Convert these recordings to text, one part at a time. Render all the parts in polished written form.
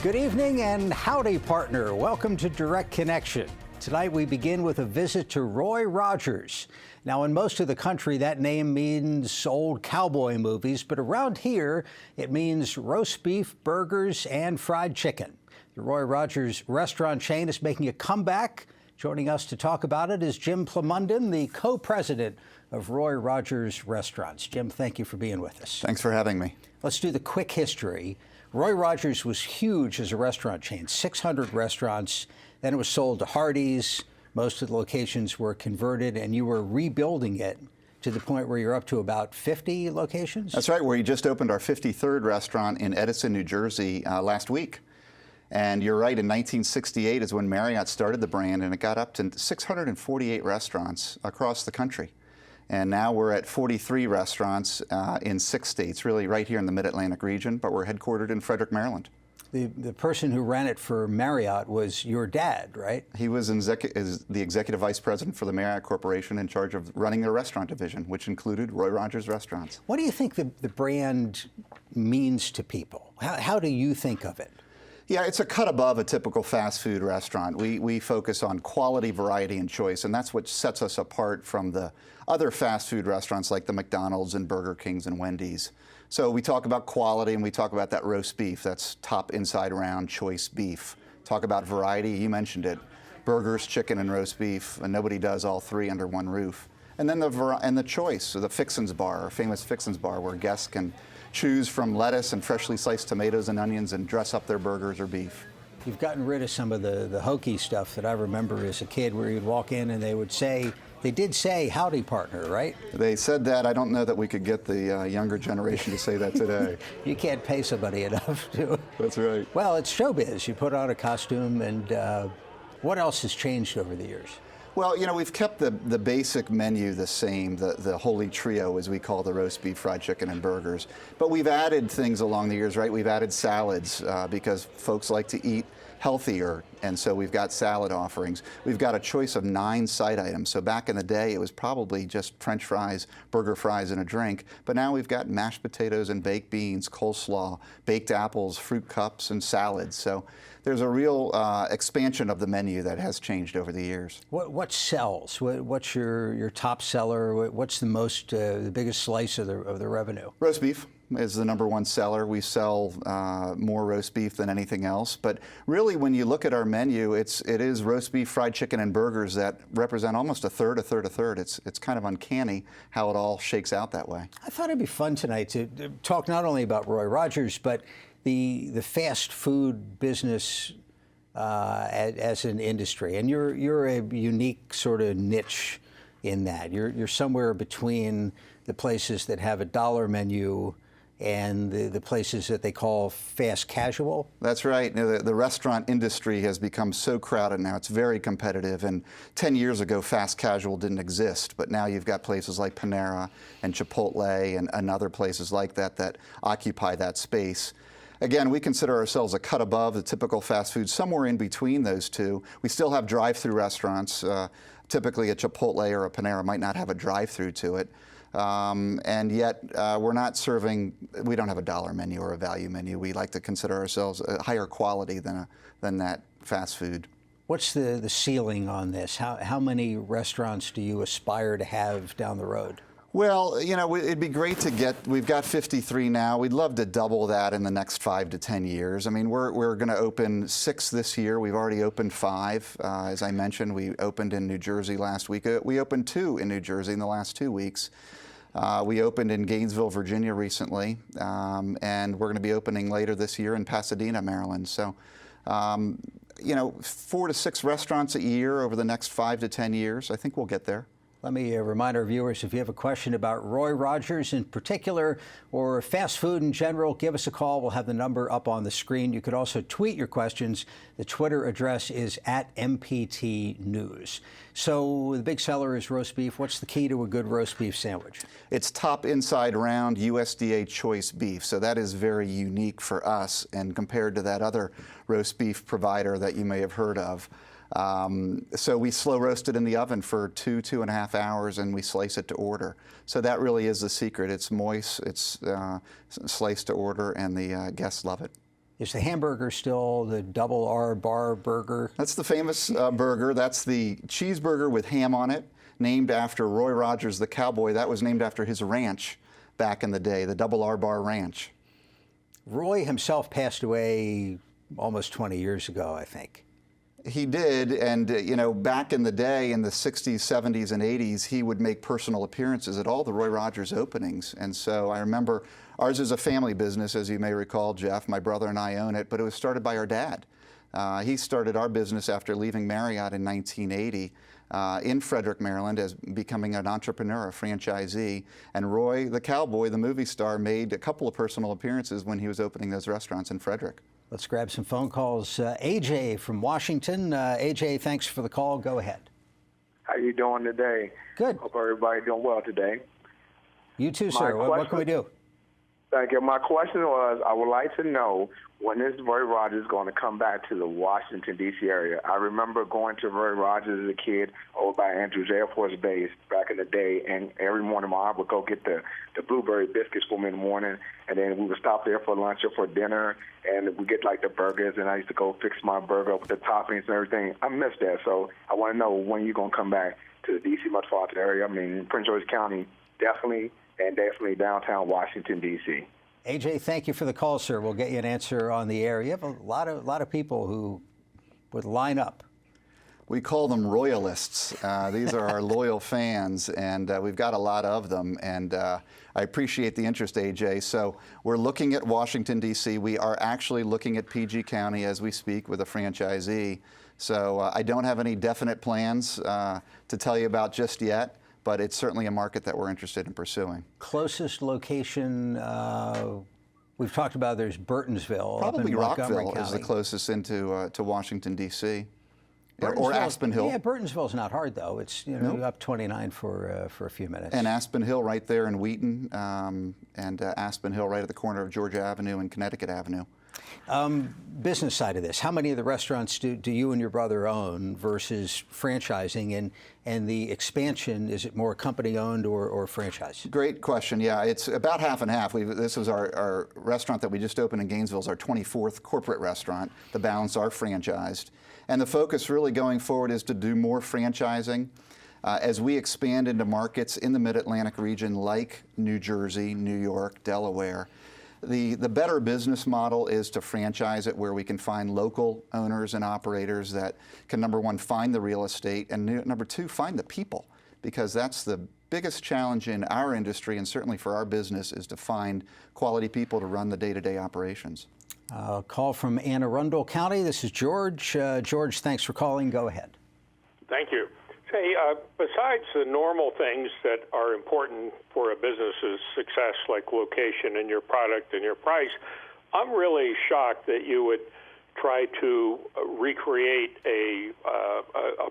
Good evening and howdy, partner. Welcome to Direct Connection. Tonight we begin with a visit to Roy Rogers. Now, in most of the country, that name means old cowboy movies, but around here, it means roast beef, burgers, and fried chicken. The Roy Rogers restaurant chain is making a comeback. Joining us to talk about it is Jim Plamundon, the co-president of Roy Rogers Restaurants. Jim, thank you for being with us. Thanks for having me. Let's do the quick history. Roy Rogers was huge as a restaurant chain, 600 restaurants. Then it was sold to Hardee's. Most of the locations were converted, and you were rebuilding it to the point where you're up to about 50 locations? That's right. We just opened our 53rd restaurant in Edison, New Jersey last week. And you're right, in 1968 is when Marriott started the brand, and it got up to 648 restaurants across the country. And now we're at 43 restaurants in 6 states, really right here in the Mid-Atlantic region, but we're headquartered in Frederick, Maryland. The person who ran it for Marriott was your dad, right? He was the executive vice president for the Marriott Corporation, in charge of running their restaurant division, which included Roy Rogers Restaurants. What do you think the brand means to people? How do you think of it? Yeah, it's a cut above a typical fast food restaurant. We focus on quality, variety, and choice, and that's what sets us apart from the other fast food restaurants like the McDonald's and Burger Kings and Wendy's. So we talk about quality, and we talk about that roast beef. That's top, inside, round, choice beef. Talk about variety, you mentioned it. Burgers, chicken, and roast beef, and nobody does all three under one roof. And then the choice, so the Fixins Bar, our famous Fixins Bar, where guests can choose from lettuce and freshly sliced tomatoes and onions and dress up their burgers or beef. You've gotten rid of some of the hokey stuff that I remember as a kid, where you'd walk in and they did say, howdy, partner, right? They said that. I don't know that we could get the younger generation to say that today. You can't pay somebody enough to. That's right. Well, it's showbiz. You put on a costume, and what else has changed over the years? Well, you know, we've kept the basic menu the same, the holy trio, as we call the roast beef, fried chicken, and burgers. But we've added things along the years, right? We've added salads because folks like to eat healthier, and so we've got salad offerings. We've got a choice of 9 side items. So back in the day, it was probably just French fries, burger fries, and a drink. But now we've got mashed potatoes and baked beans, coleslaw, baked apples, fruit cups, and salads. So there's a real expansion of the menu that has changed over the years. What sells? What's your top seller? What's the biggest slice of the revenue? Roast beef is the #1 seller. We sell more roast beef than anything else. But really, when you look at our menu, it is roast beef, fried chicken, and burgers that represent almost a third, a third, a third. It's kind of uncanny how it all shakes out that way. I thought it'd be fun tonight to talk not only about Roy Rogers, but the fast food business as an industry. And you're a unique sort of niche in that. You're somewhere between the places that have a dollar menu and the places that they call fast casual. That's right. You know, the restaurant industry has become so crowded now. It's very competitive. And 10 years ago, fast casual didn't exist. But now you've got places like Panera and Chipotle and other places like that occupy that space. Again, we consider ourselves a cut above the typical fast food, somewhere in between those two. We still have drive-through restaurants. Typically a Chipotle or a Panera might not have a drive-through to it. And yet we're not serving, we don't have a dollar menu or a value menu. We like to consider ourselves a higher quality than that fast food. What's the ceiling on this? How many restaurants do you aspire to have down the road? Well, you know, it'd be great to we've got 53 now. We'd love to double that in the next 5 to 10 years. I mean, we're going to open 6 this year. We've already opened 5. As I mentioned, we opened in New Jersey last week. We opened 2 in New Jersey in the last 2 weeks. We opened in Gainesville, Virginia recently, and we're going to be opening later this year in Pasadena, Maryland. So, you know, 4 to 6 restaurants a year over the next 5 to 10 years. I think we'll get there. Let me remind our viewers, if you have a question about Roy Rogers in particular or fast food in general, give us a call. We'll have the number up on the screen. You could also tweet your questions. The Twitter address is @MPTNews. So the big seller is roast beef. What's the key to a good roast beef sandwich? It's top, inside, round USDA choice beef. So that is very unique for us, and compared to that other roast beef provider that you may have heard of. So we slow roast it in the oven for 2.5 hours, and we slice it to order. So that really is the secret. It's moist, it's sliced to order, and the guests love it. Is the hamburger still the double R bar burger? That's the famous burger. That's the cheeseburger with ham on it, named after Roy Rogers, the cowboy. That was named after his ranch back in the day, the Double R Bar Ranch. Roy himself passed away almost 20 years ago, I think. He did, and you know, back in the day, in the 60s, 70s, and 80s, he would make personal appearances at all the Roy Rogers openings. And so I remember, ours is a family business, as you may recall, Jeff. My brother and I own it, but it was started by our dad. He started our business after leaving Marriott in 1980 in Frederick, Maryland, as becoming an entrepreneur, a franchisee. And Roy, the cowboy, the movie star, made a couple of personal appearances when he was opening those restaurants in Frederick. Let's grab some phone calls. AJ from Washington. AJ, thanks for the call. Go ahead. How you doing today? Good. Hope everybody doing well today. You too, sir. What can we do? Thank you. My question was, I would like to know when is Roy Rogers going to come back to the Washington, D.C. area? I remember going to Roy Rogers as a kid over by Andrews Air Force Base back in the day, and every morning my aunt would go get the blueberry biscuits for me in the morning, and then we would stop there for lunch or for dinner, and we get like the burgers, and I used to go fix my burger up with the toppings and everything. I miss that, so I want to know when you're going to come back to the D.C. metropolitan area. I mean, Prince George County, definitely, and definitely downtown Washington, D.C. AJ, thank you for the call, sir. We'll get you an answer on the air. You have a lot of people who would line up. We call them royalists. These are our loyal fans, and we've got a lot of them. And I appreciate the interest, AJ. So we're looking at Washington, D.C. We are actually looking at PG County as we speak with a franchisee. So I don't have any definite plans to tell you about just yet, but it's certainly a market that we're interested in pursuing. Closest location, we've talked about, there's Burtonsville. Probably up in Montgomery Rockville is the County. closest into to Washington, D.C. Or Burtonsville- Aspen Hill. Yeah, Burtonsville's not hard, though. It's up 29 for a few minutes. And Aspen Hill right there in Wheaton, and Aspen Hill right at the corner of Georgia Avenue and Connecticut Avenue. Business side of this, how many of the restaurants do you and your brother own versus franchising, and the expansion, is it more company-owned or franchise? Great question. Yeah, it's about half and half. This was our restaurant that we just opened in Gainesville, is our 24th corporate restaurant. The balance are franchised. And the focus really going forward is to do more franchising. As we expand into markets in the Mid-Atlantic region like New Jersey, New York, Delaware, the better business model is to franchise it where we can find local owners and operators that can, number one, find the real estate, and number two, find the people, because that's the biggest challenge in our industry, and certainly for our business, is to find quality people to run the day-to-day operations. Call from Anne Arundel County. This is George. George, thanks for calling. Go ahead. Thank you. Say, besides the normal things that are important for a business's success, like location and your product and your price, I'm really shocked that you would try to recreate a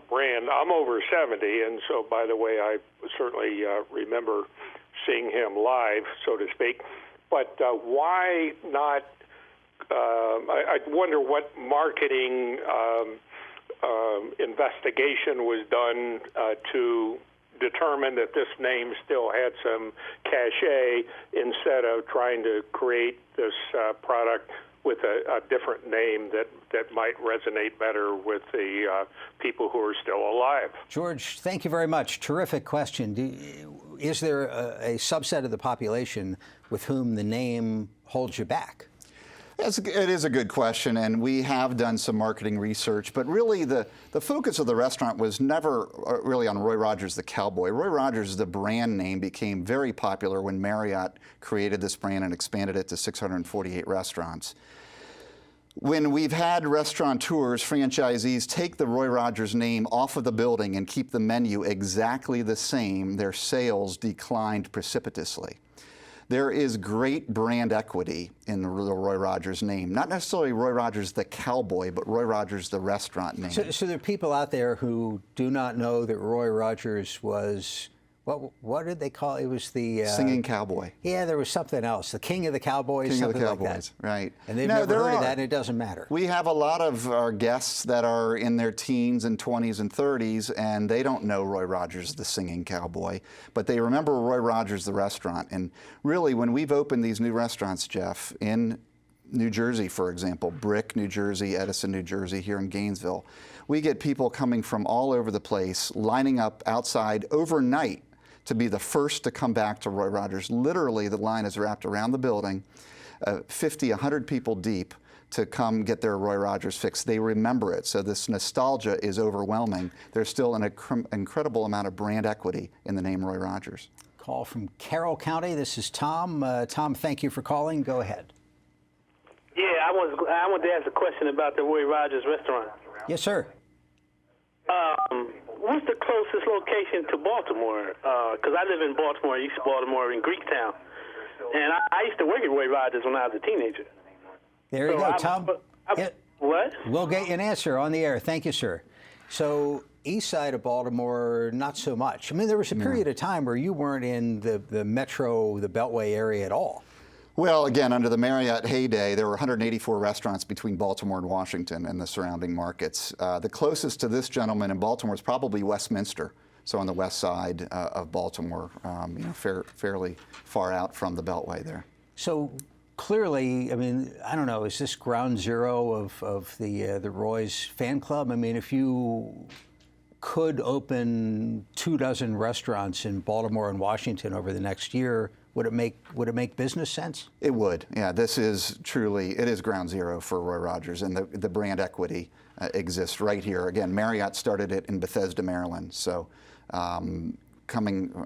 brand. I'm over 70, and so, by the way, I certainly remember seeing him live, so to speak. But why not? I wonder what marketing investigation was done to determine that this name still had some cachet instead of trying to create this product with a different name that might resonate better with the people who are still alive. George, thank you very much. Terrific question. Is there a subset of the population with whom the name holds you back? It is a good question, and we have done some marketing research, but really the focus of the restaurant was never really on Roy Rogers the Cowboy. Roy Rogers, the brand name, became very popular when Marriott created this brand and expanded it to 648 restaurants. When we've had restaurateurs, franchisees, take the Roy Rogers name off of the building and keep the menu exactly the same, their sales declined precipitously. There is great brand equity in the Roy Rogers name. Not necessarily Roy Rogers the Cowboy, but Roy Rogers the restaurant name. So there are people out there who do not know that Roy Rogers was, what did they call it? It was the Singing Cowboy. Yeah, there was something else. The King of the Cowboys, King something of the like Cowboys, that. right. And they've never heard of that, and it doesn't matter. We have a lot of our guests that are in their teens and 20s and 30s, and they don't know Roy Rogers, the Singing Cowboy, but they remember Roy Rogers, the restaurant. And really, when we've opened these new restaurants, Jeff, in New Jersey, for example, Brick, New Jersey, Edison, New Jersey, here in Gainesville. We get people coming from all over the place, lining up outside overnight to be the first to come back to Roy Rogers. Literally, the line is wrapped around the building, 50, 100 people deep, to come get their Roy Rogers fix. They remember it, so this nostalgia is overwhelming. There's still an incredible amount of brand equity in the name Roy Rogers. Call from Carroll County. This is Tom. Tom, thank you for calling. Go ahead. Yeah, I wanted to ask a question about the Roy Rogers restaurant. Yes, sir. What's the closest location to Baltimore? Because I live in Baltimore, East Baltimore, in Greektown. And I used to work at Roy Rogers when I was a teenager. There you go, Tom. What? We'll get you an answer on the air. Thank you, sir. So, east side of Baltimore, not so much. I mean, there was a period of time where you weren't in the metro, the Beltway area at all. Well, again, under the Marriott heyday, there were 184 restaurants between Baltimore and Washington and the surrounding markets. The closest to this gentleman in Baltimore is probably Westminster, so on the west side of Baltimore, fairly far out from the Beltway there. So clearly, I mean, I don't know, is this ground zero of the Roy's fan club? I mean, if you could open 24 restaurants in Baltimore and Washington over the next year, would it make business sense? It would. Yeah, this is truly, it is ground zero for Roy Rogers, and the brand equity exists right here. Again, Marriott started it in Bethesda, Maryland, so coming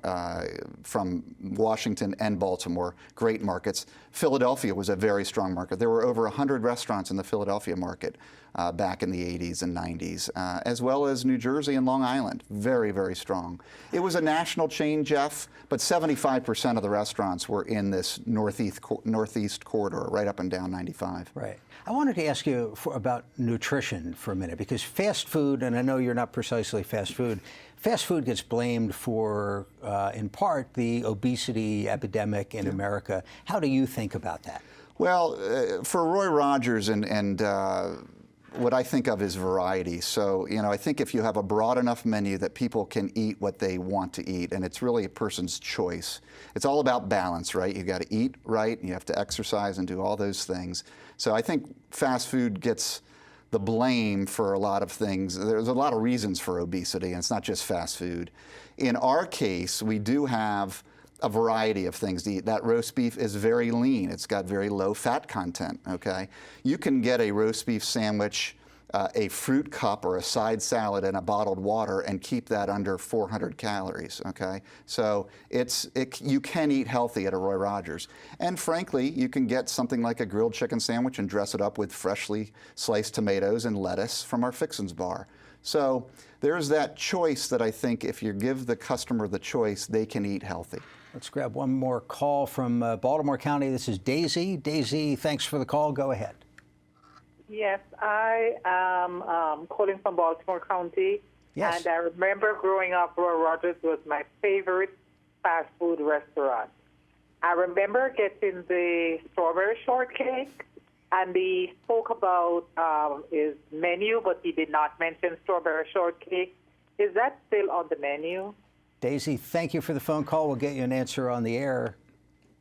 from Washington and Baltimore, great markets. Philadelphia was a very strong market. There were over 100 restaurants in the Philadelphia market back in the 80s and 90s, as well as New Jersey and Long Island. Very, very strong. It was a national chain, Jeff, but 75% of the restaurants were in this northeast corridor, right up and down 95. Right. I wanted to ask you about nutrition for a minute, because fast food, and I know you're not precisely fast food gets blamed for, in part, the obesity epidemic in America. How do you think about that? Well, for Roy Rogers and what I think of is variety. So, I think if you have a broad enough menu that people can eat what they want to eat, and it's really a person's choice. It's all about balance, right? You've got to eat right, and you have to exercise and do all those things. So I think fast food gets the blame for a lot of things. There's a lot of reasons for obesity, and it's not just fast food. In our case, we do have a variety of things to eat. That roast beef is very lean. It's got very low fat content, okay? You can get a roast beef sandwich, a fruit cup or a side salad and a bottled water and keep that under 400 calories, okay? So you can eat healthy at a Roy Rogers. And frankly, you can get something like a grilled chicken sandwich and dress it up with freshly sliced tomatoes and lettuce from our Fixin's bar. So there's that choice that I think if you give the customer the choice, they can eat healthy. Let's grab one more call from Baltimore County. This is Daisy. Daisy, thanks for the call. Go ahead. Yes, I am calling from Baltimore County. Yes. And I remember growing up, Roy Rogers was my favorite fast food restaurant. I remember getting the strawberry shortcake, and he spoke about his menu, but he did not mention strawberry shortcake. Is that still on the menu? Daisy, thank you for the phone call. We'll get you an answer on the air.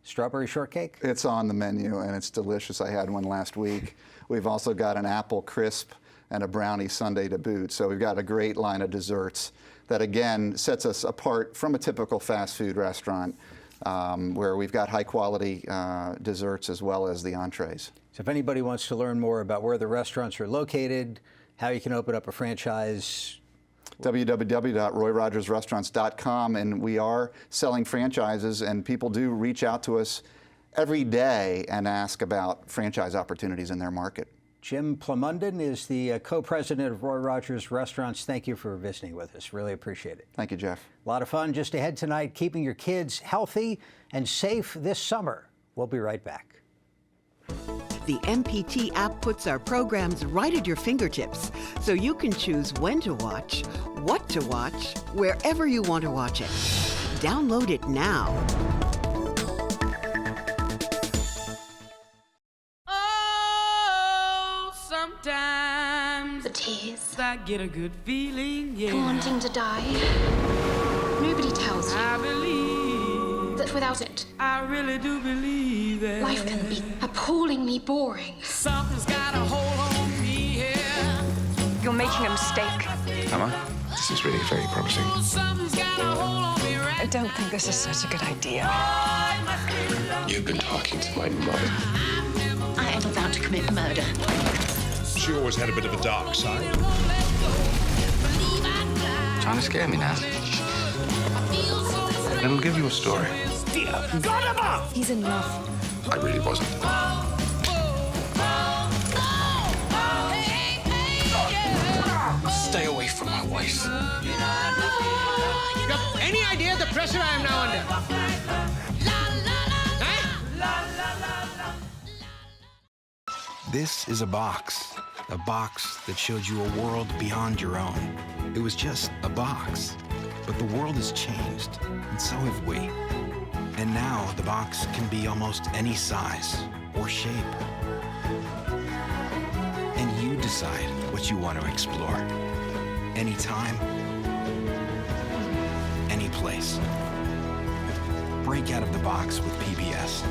Strawberry shortcake? It's on the menu, and it's delicious. I had one last week. We've also got an apple crisp and a brownie sundae to boot. So we've got a great line of desserts that, again, sets us apart from a typical fast food restaurant where we've got high-quality desserts as well as the entrees. So if anybody wants to learn more about where the restaurants are located, how you can open up a franchise, www.royrogersrestaurants.com, and we are selling franchises, and people do reach out to us every day and ask about franchise opportunities in their market. Jim Plumunden is the co-president of Roy Rogers Restaurants. Thank you for visiting with us. Really appreciate it. Thank you, Jeff. A lot of fun just ahead tonight, keeping your kids healthy and safe this summer. We'll be right back. The MPT app puts our programs right at your fingertips, so you can choose when to watch, what to watch, wherever you want to watch it. Download it now. Oh, sometimes the tears, I get a good feeling, yeah. wanting to die. Nobody tells you. I believe that without it, I really do believe that life can be appallingly boring. something's got a hold on me here. You're making a mistake. Am I? This is really very promising. Something's got a hold on me right. I don't think this is such a good idea. You've been talking to my mother. I am about to commit murder. She always had a bit of a dark side. Trying to scare me now. Let me give you a story. He's in love. I really wasn't. Stay away from my wife. You got any idea the pressure I am now under? This is a box that showed you a world beyond your own. It was just a box, but the world has changed, and so have we. And now the box can be almost any size or shape. And you decide what you want to explore. Anytime, any place. Break out of the box with PBS.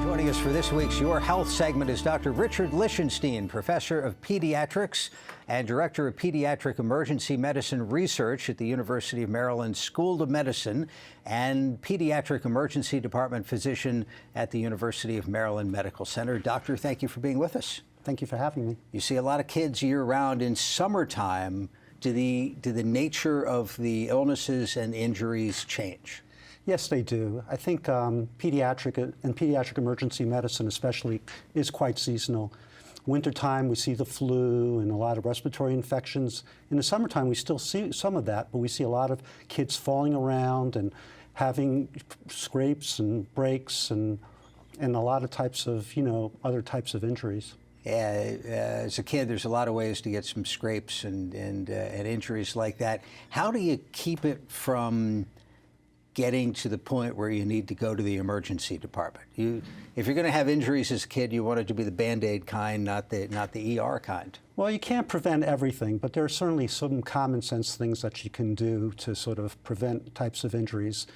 Joining us for this week's Your Health segment is Dr. Richard Lichtenstein, Professor of Pediatrics and Director of Pediatric Emergency Medicine Research at the University of Maryland School of Medicine and Pediatric Emergency Department Physician at the University of Maryland Medical Center. Doctor, thank you for being with us. Thank you for having me. You see a lot of kids year-round. In summertime, do the nature of the illnesses and injuries change? Yes, they do. I think pediatric emergency medicine especially is quite seasonal. Wintertime, we see the flu and a lot of respiratory infections. In the summertime, we still see some of that, but we see a lot of kids falling around and having scrapes and breaks and a lot of types of, other types of injuries. Yeah, as a kid, there's a lot of ways to get some scrapes and injuries like that. How do you keep it from getting to the point where you need to go to the emergency department? If you're going to have injuries as a kid, you want it to be the Band-Aid kind, not the ER kind. Well, you can't prevent everything, but there are certainly some common sense things that you can do to sort of prevent types of injuries.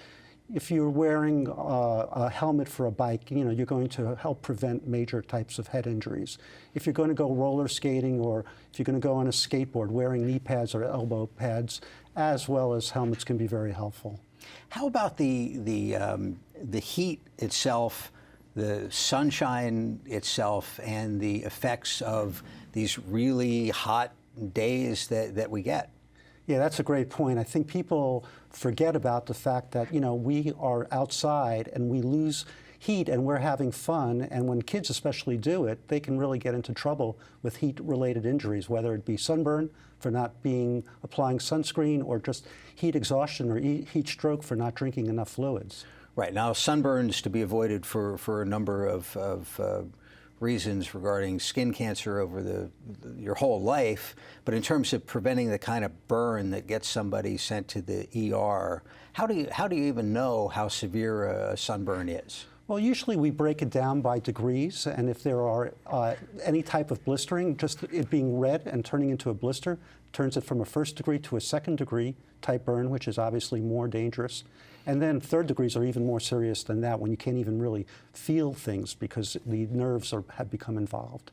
If you're wearing a helmet for a bike, you're going to help prevent major types of head injuries. If you're going to go roller skating or if you're going to go on a skateboard, wearing knee pads or elbow pads, as well as helmets, can be very helpful. How about the heat itself, the sunshine itself, and the effects of these really hot days that we get? Yeah, that's a great point. I think people forget about the fact that, we are outside and we lose heat and we're having fun. And when kids especially do it, they can really get into trouble with heat-related injuries, whether it be sunburn for not applying sunscreen or just heat exhaustion or heat stroke for not drinking enough fluids. Right. Now, sunburn's to be avoided for a number of reasons regarding skin cancer over your whole life, but in terms of preventing the kind of burn that gets somebody sent to the ER, how do you even know how severe a sunburn is? Well, usually we break it down by degrees, and if there are any type of blistering, just it being red and turning into a blister turns it from a first degree to a second degree type burn, which is obviously more dangerous. And then third degrees are even more serious than that, when you can't even really feel things because the nerves have become involved.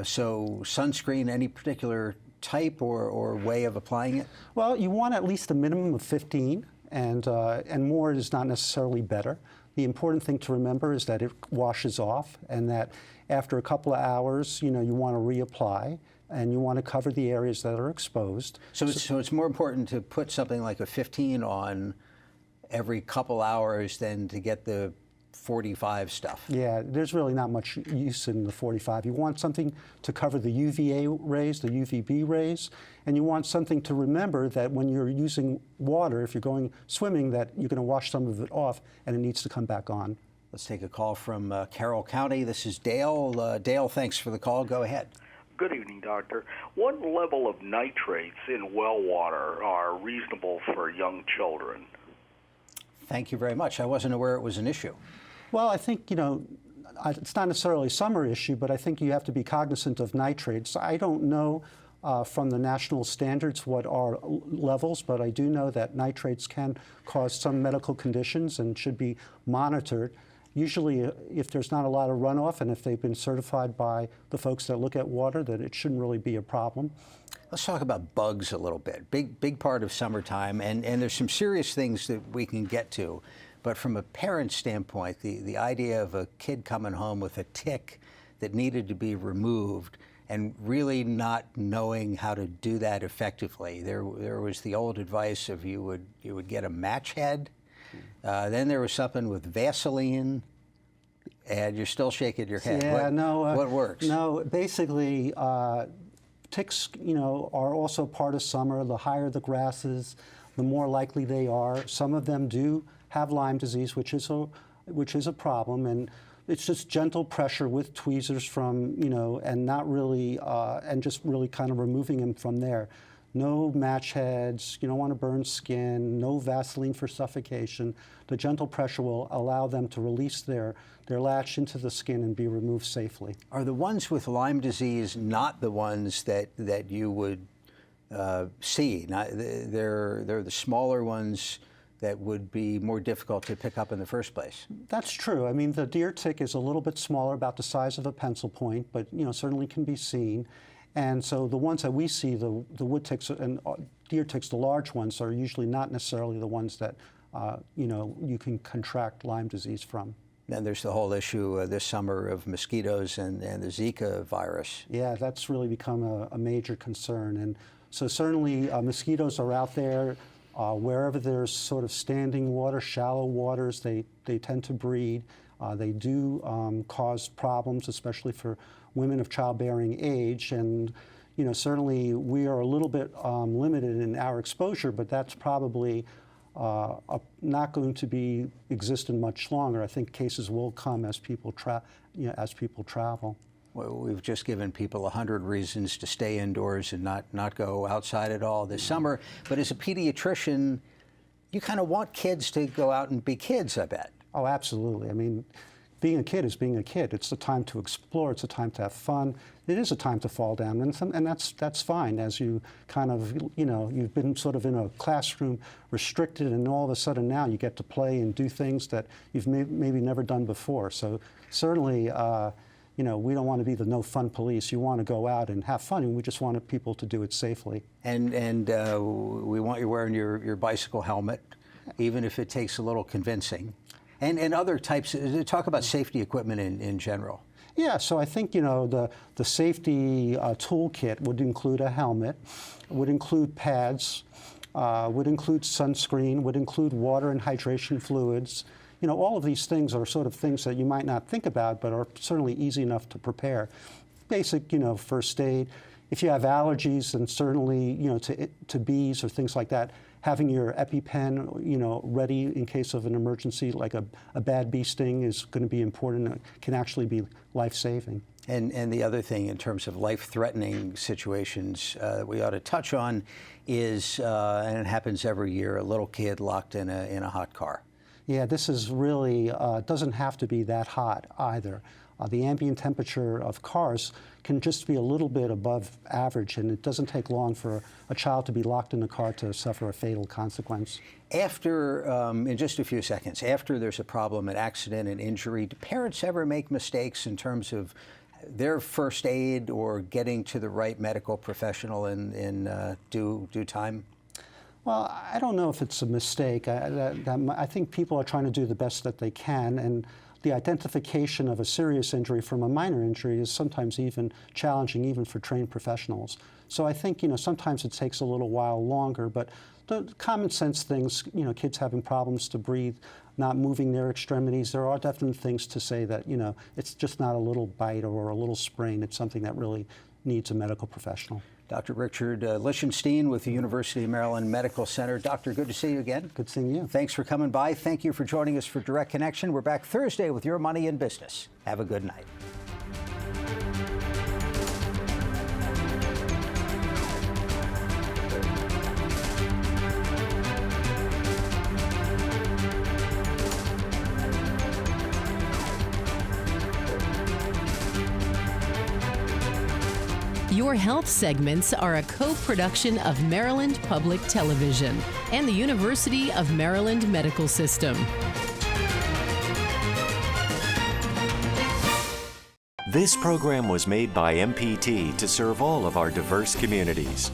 So sunscreen, any particular type or way of applying it? Well, you want at least a minimum of 15, and more is not necessarily better. The important thing to remember is that it washes off, and that after a couple of hours, you want to reapply, and you want to cover the areas that are exposed. So it's more important to put something like a 15 on every couple hours than to get the 45 stuff. Yeah, there's really not much use in the 45. You want something to cover the UVA rays, the UVB rays, and you want something to remember that when you're using water, if you're going swimming, that you're going to wash some of it off and it needs to come back on. Let's take a call from Carroll County. This is Dale. Dale, thanks for the call. Go ahead. Good evening, Doctor. What level of nitrates in well water are reasonable for young children? Thank you very much. I wasn't aware it was an issue. Well, I think, it's not necessarily a summer issue, but I think you have to be cognizant of nitrates. I don't know from the national standards what are levels, but I do know that nitrates can cause some medical conditions and should be monitored. Usually, if there's not a lot of runoff and if they've been certified by the folks that look at water, then it shouldn't really be a problem. Let's talk about bugs a little bit. Big part of summertime, and there's some serious things that we can get to. But from a parent standpoint, the idea of a kid coming home with a tick that needed to be removed and really not knowing how to do that effectively. There was the old advice of you would get a match head. Then there was something with Vaseline, and you're still shaking your head. Yeah, what works? No, basically, ticks, are also part of summer. The higher the grasses, the more likely they are. Some of them do have Lyme disease, which is a problem, and it's just gentle pressure with tweezers from, and not really, and just really kind of removing them from there. No match heads, you don't want to burn skin, no Vaseline for suffocation. The gentle pressure will allow them to release their latch into the skin and be removed safely. Are the ones with Lyme disease not the ones that you would see? They're the smaller ones that would be more difficult to pick up in the first place. That's true. I mean, the deer tick is a little bit smaller, about the size of a pencil point, but certainly can be seen. And so the ones that we see, the wood ticks and deer ticks, the large ones, are usually not necessarily the ones that you can contract Lyme disease from. Then there's the whole issue this summer of mosquitoes and the Zika virus. Yeah, that's really become a major concern. And so certainly mosquitoes are out there. Wherever there's sort of standing water, shallow waters, they tend to breed. They do cause problems, especially for women of childbearing age. And certainly we are a little bit limited in our exposure, but that's probably not going to be existent much longer. I think cases will come as people travel. Well, we've just given people 100 reasons to stay indoors and not go outside at all this summer. But as a pediatrician, you kind of want kids to go out and be kids, I bet. Oh, absolutely. I mean, being a kid is being a kid. It's a time to explore. It's a time to have fun. It is a time to fall down, and that's fine. As you kind of, you've been sort of in a classroom restricted, and all of a sudden now you get to play and do things that you've maybe never done before. So certainly, we don't want to be the no fun police. You want to go out and have fun, and we just want people to do it safely. And we want you wearing your bicycle helmet, even if it takes a little convincing. And other types, talk about safety equipment in general. Yeah, so I think, the safety toolkit would include a helmet, would include pads, would include sunscreen, would include water and hydration fluids. All of these things are sort of things that you might not think about, but are certainly easy enough to prepare. Basic, first aid. If you have allergies, then certainly, to bees or things like that, having your EpiPen, ready in case of an emergency, like a bad bee sting, is going to be important. It can actually be life-saving. And the other thing in terms of life-threatening situations we ought to touch on is, and it happens every year, a little kid locked in a hot car. Yeah, this is really, doesn't have to be that hot either. The ambient temperature of cars can just be a little bit above average, and it doesn't take long for a child to be locked in the car to suffer a fatal consequence. After, in just a few seconds, after there's a problem, an accident, an injury, do parents ever make mistakes in terms of their first aid or getting to the right medical professional in due time? Well, I don't know if it's a mistake. I think people are trying to do the best that they can, and the identification of a serious injury from a minor injury is sometimes even challenging, even for trained professionals. So I think, sometimes it takes a little while longer, but the common sense things, kids having problems to breathe, not moving their extremities, there are definite things to say that, it's just not a little bite or a little sprain. It's something that really needs a medical professional. Dr. Richard Lichtenstein with the University of Maryland Medical Center. Doctor, good to see you again. Good seeing you. Thanks for coming by. Thank you for joining us for Direct Connection. We're back Thursday with Your Money in Business. Have a good night. Your Health segments are a co-production of Maryland Public Television and the University of Maryland Medical System. This program was made by MPT to serve all of our diverse communities.